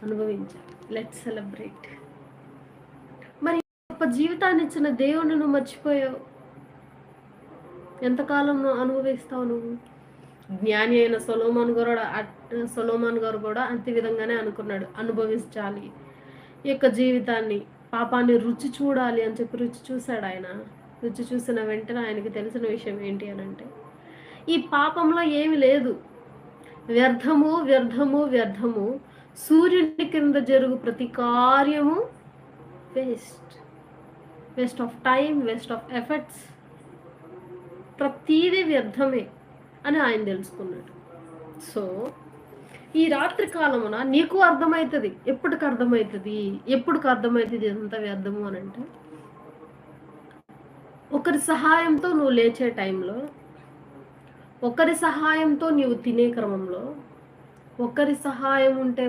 అనుభవించాలి. Let's celebrate. మరి గొప్ప జీవితాన్ని ఇచ్చిన దేవుని నువ్వు మర్చిపోయావు. ఎంతకాలం నువ్వు అనుభవిస్తావు నువ్వు? జ్ఞాని అయిన సొలొమోన్ గారు కూడా అంతే విధంగానే అనుకున్నాడు. అనుభవించాలి ఈ యొక్క జీవితాన్ని, పాపాన్ని రుచి చూడాలి అని చెప్పి రుచి చూశాడు ఆయన. రుచి చూసిన వెంటనే ఆయనకి తెలిసిన విషయం ఏంటి అని అంటే, ఈ పాపంలో ఏమి లేదు, వ్యర్థము వ్యర్థము వ్యర్థము, సూర్యుని కింద జరుగు ప్రతి కార్యము waste of time, waste of efforts, ప్రతీది వ్యర్థమే అని ఆయన తెలుసుకున్నాడు. సో ఈ రాత్రి కాలమున నీకు అర్థమవుతుంది. ఎప్పటికి అర్థమవుతుంది ఇదంతా వ్యర్థము అని అంటే, ఒకరి సహాయంతో నువ్వు లేచే టైంలో, ఒకరి సహాయంతో నీవు తినే క్రమంలో, ఒకరి సహాయం ఉంటే